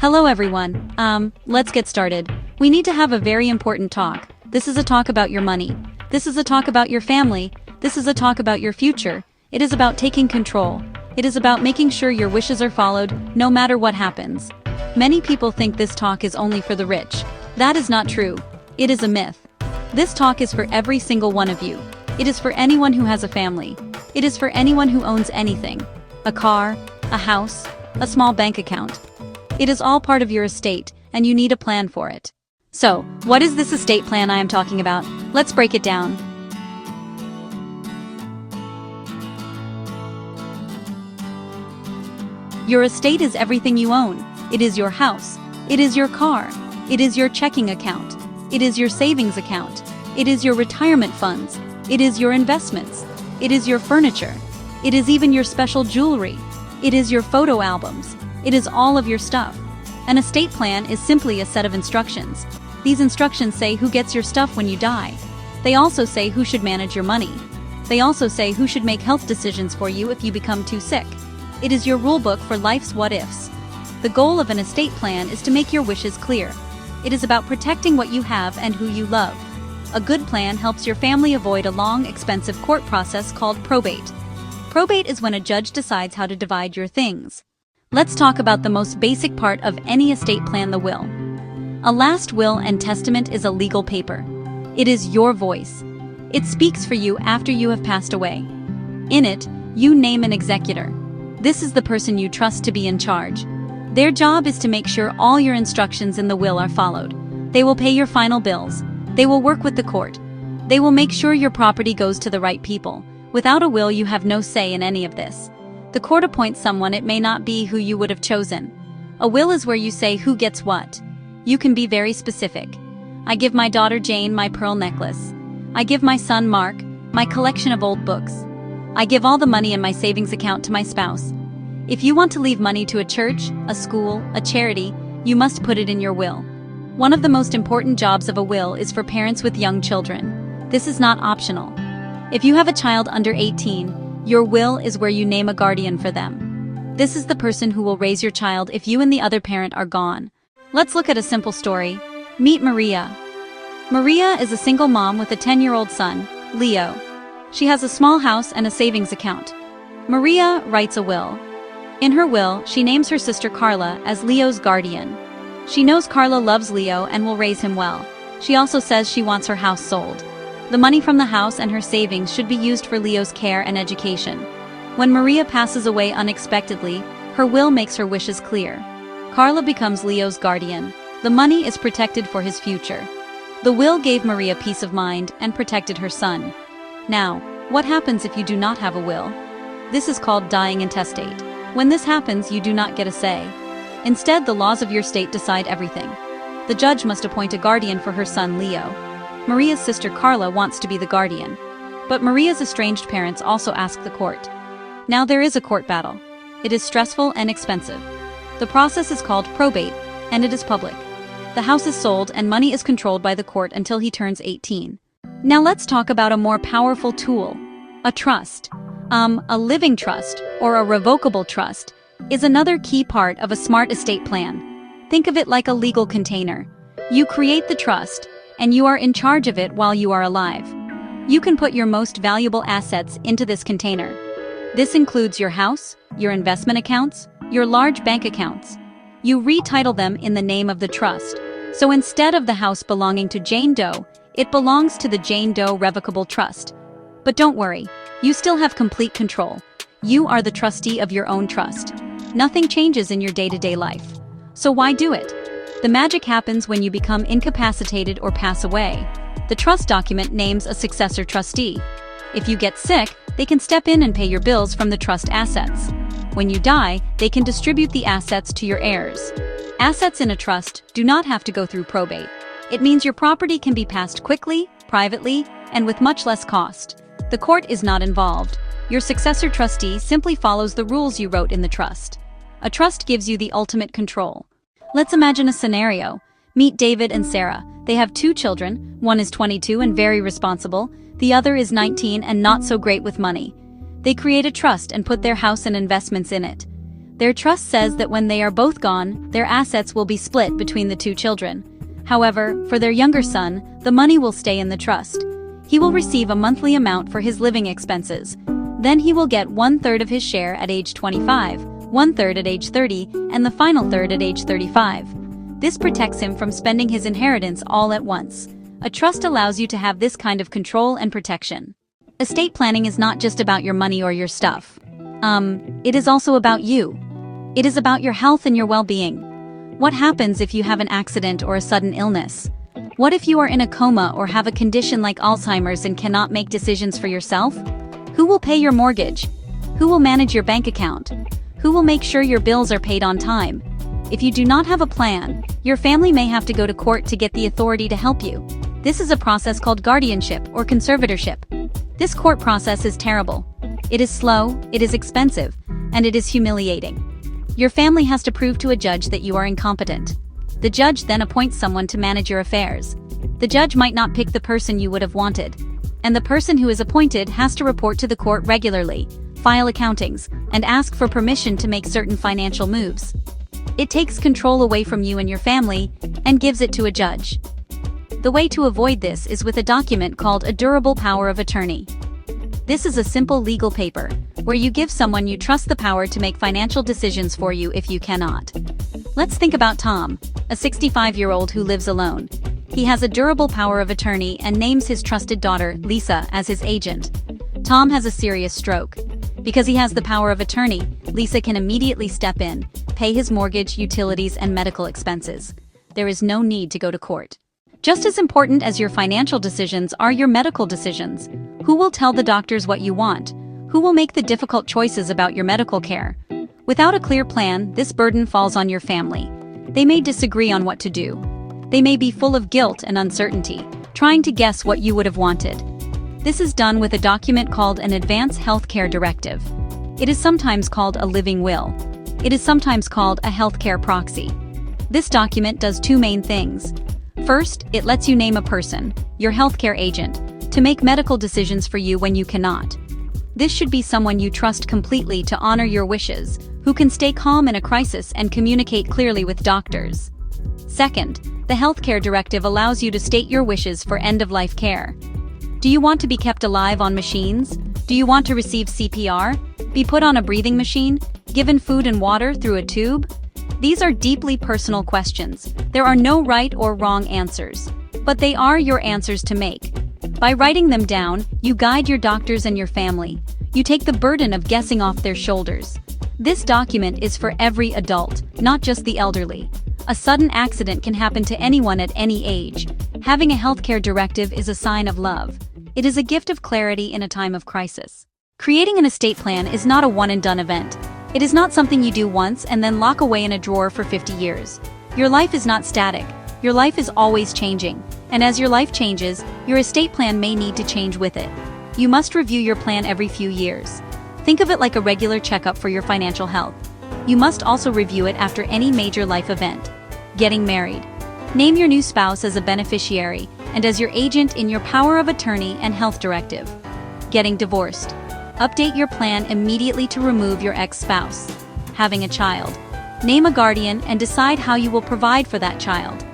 Hello everyone. Let's get started. We need to have a very important talk. This is a talk about your money. This is a talk about your family. This is a talk about your future. It is about taking control. It is about making sure your wishes are followed, no matter what happens. Many people think this talk is only for the rich. That is not true. It is a myth. This talk is for every single one of you. It is for anyone who has a family. It is for anyone who owns anything. A car, a house, a small bank account. It is all part of your estate, and you need a plan for it. So, what is this estate plan I am talking about? Let's break it down. Your estate is everything you own. It is your house. It is your car. It is your checking account. It is your savings account. It is your retirement funds. It is your investments. It is your furniture. It is even your special jewelry. It is your photo albums. It is all of your stuff. An estate plan is simply a set of instructions. These instructions say who gets your stuff when you die. They also say who should manage your money. They also say who should make health decisions for you if you become too sick. It is your rulebook for life's what-ifs. The goal of an estate plan is to make your wishes clear. It is about protecting what you have and who you love. A good plan helps your family avoid a long, expensive court process called probate. Probate is when a judge decides how to divide your things. Let's talk about the most basic part of any estate plan, the will. A last will and testament is a legal paper. It is your voice. It speaks for you after you have passed away. In it, you name an executor. This is the person you trust to be in charge. Their job is to make sure all your instructions in the will are followed. They will pay your final bills. They will work with the court. They will make sure your property goes to the right people. Without a will, you have no say in any of this. The court appoints someone. It may not be who you would have chosen. A will is where you say who gets what. You can be very specific. I give my daughter Jane my pearl necklace. I give my son Mark my collection of old books. I give all the money in my savings account to my spouse. If you want to leave money to a church, a school, a charity, you must put it in your will. One of the most important jobs of a will is for parents with young children. This is not optional. If you have a child under 18, your will is where you name a guardian for them. This is the person who will raise your child if you and the other parent are gone. Let's look at a simple story. Meet Maria. Maria is a single mom with a 10-year-old son, Leo. She has a small house and a savings account. Maria writes a will. In her will, she names her sister Carla as Leo's guardian. She knows Carla loves Leo and will raise him well. She also says she wants her house sold. The money from the house and her savings should be used for Leo's care and education. When Maria passes away unexpectedly, her will makes her wishes clear. Carla becomes Leo's guardian. The money is protected for his future. The will gave Maria peace of mind and protected her son. Now, what happens if you do not have a will? This is called dying intestate. When this happens, you do not get a say. Instead, the laws of your state decide everything. The judge must appoint a guardian for her son Leo. Maria's sister Carla wants to be the guardian. But Maria's estranged parents also ask the court. Now there is a court battle. It is stressful and expensive. The process is called probate, and it is public. The house is sold and money is controlled by the court until he turns 18. Now let's talk about a more powerful tool, a trust. A living trust, or a revocable trust, is another key part of a smart estate plan. Think of it like a legal container. You create the trust, and you are in charge of it while you are alive. You can put your most valuable assets into this container. This includes your house, your investment accounts, your large bank accounts. You retitle them in the name of the trust. So instead of the house belonging to Jane Doe, it belongs to the Jane Doe Revocable Trust. But don't worry, you still have complete control. You are the trustee of your own trust. Nothing changes in your day-to-day life. So why do it? The magic happens when you become incapacitated or pass away. The trust document names a successor trustee. If you get sick, they can step in and pay your bills from the trust assets. When you die, they can distribute the assets to your heirs. Assets in a trust do not have to go through probate. It means your property can be passed quickly, privately, and with much less cost. The court is not involved. Your successor trustee simply follows the rules you wrote in the trust. A trust gives you the ultimate control. Let's imagine a scenario. Meet David and Sarah. They have 2 children. One is 22 and very responsible. The other is 19 and not so great with money. They create a trust and put their house and investments in it. Their trust says that when they are both gone, their assets will be split between the two children. However, for their younger son, the money will stay in the trust. He will receive a monthly amount for his living expenses. Then he will get 1/3 of his share at age 25, 1/3 at age 30, and the final third at age 35. This protects him from spending his inheritance all at once. A trust allows you to have this kind of control and protection. Estate planning is not just about your money or your stuff. It is also about you. It is about your health and your well-being. What happens if you have an accident or a sudden illness? What if you are in a coma or have a condition like Alzheimer's and cannot make decisions for yourself? Who will pay your mortgage? Who will manage your bank account? Who will make sure your bills are paid on time? If you do not have a plan, your family may have to go to court to get the authority to help you. This is a process called guardianship or conservatorship. This court process is terrible. It is slow, it is expensive, and it is humiliating. Your family has to prove to a judge that you are incompetent. The judge then appoints someone to manage your affairs. The judge might not pick the person you would have wanted. And the person who is appointed has to report to the court regularly, file accountings, and ask for permission to make certain financial moves. It takes control away from you and your family, and gives it to a judge. The way to avoid this is with a document called a durable power of attorney. This is a simple legal paper, where you give someone you trust the power to make financial decisions for you if you cannot. Let's think about Tom, a 65-year-old who lives alone. He has a durable power of attorney and names his trusted daughter, Lisa, as his agent. Tom has a serious stroke. Because he has the power of attorney, Lisa can immediately step in, pay his mortgage, utilities, and medical expenses. There is no need to go to court. Just as important as your financial decisions are your medical decisions. Who will tell the doctors what you want? Who will make the difficult choices about your medical care? Without a clear plan, this burden falls on your family. They may disagree on what to do. They may be full of guilt and uncertainty, trying to guess what you would have wanted. This is done with a document called an Advance Health Care Directive. It is sometimes called a living will. It is sometimes called a healthcare proxy. This document does two main things. First, it lets you name a person, your healthcare agent, to make medical decisions for you when you cannot. This should be someone you trust completely to honor your wishes, who can stay calm in a crisis and communicate clearly with doctors. Second, the healthcare directive allows you to state your wishes for end-of-life care. Do you want to be kept alive on machines? Do you want to receive CPR? Be put on a breathing machine? Given food and water through a tube? These are deeply personal questions. There are no right or wrong answers. But they are your answers to make. By writing them down, you guide your doctors and your family. You take the burden of guessing off their shoulders. This document is for every adult, not just the elderly. A sudden accident can happen to anyone at any age. Having a healthcare directive is a sign of love. It is a gift of clarity in a time of crisis. Creating an estate plan is not a one-and-done event. It is not something you do once and then lock away in a drawer for 50 years. Your life is not static. Your life is always changing. And as your life changes, your estate plan may need to change with it. You must review your plan every few years. Think of it like a regular checkup for your financial health. You must also review it after any major life event. Getting married. Name your new spouse as a beneficiary and as your agent in your power of attorney and health directive. Getting divorced. Update your plan immediately to remove your ex-spouse. Having a child. Name a guardian and decide how you will provide for that child.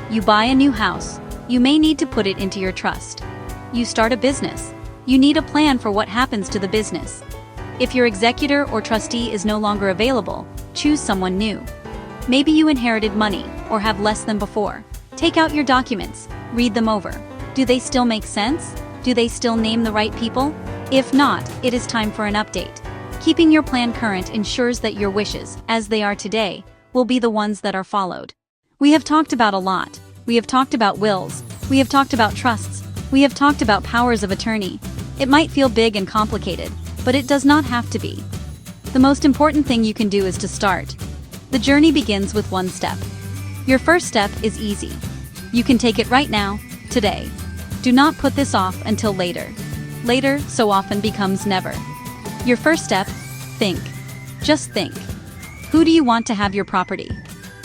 You buy a new house. You may need to put it into your trust. You start a business. You need a plan for what happens to the business. If your executor or trustee is no longer available, choose someone new. Maybe you inherited money or have less than before. Take out your documents, read them over. Do they still make sense? Do they still name the right people? If not, it is time for an update. Keeping your plan current ensures that your wishes, as they are today, will be the ones that are followed. We have talked about a lot. We have talked about wills. We have talked about trusts. We have talked about powers of attorney. It might feel big and complicated, but it does not have to be. The most important thing you can do is to start. The journey begins with one step. Your first step is easy. You can take it right now, today. Do not put this off until later. Later so often becomes never. Your first step, think. Just think. Who do you want to have your property?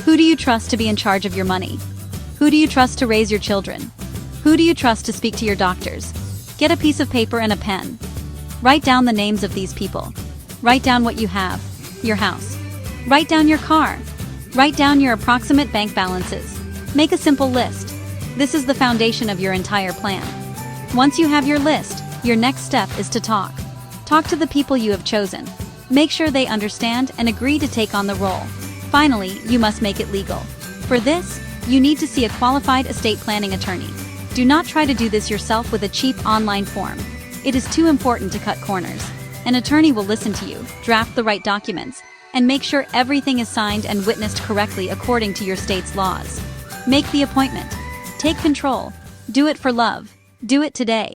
Who do you trust to be in charge of your money? Who do you trust to raise your children? Who do you trust to speak to your doctors? Get a piece of paper and a pen. Write down the names of these people. Write down what you have. Your house. Write down your car. Write down your approximate bank balances. Make a simple list. This is the foundation of your entire plan. Once you have your list, your next step is to talk. Talk to the people you have chosen. Make sure they understand and agree to take on the role. Finally, you must make it legal. For this, you need to see a qualified estate planning attorney. Do not try to do this yourself with a cheap online form. It is too important to cut corners. An attorney will listen to you, draft the right documents, and make sure everything is signed and witnessed correctly according to your state's laws. Make the appointment. Take control. Do it for love. Do it today.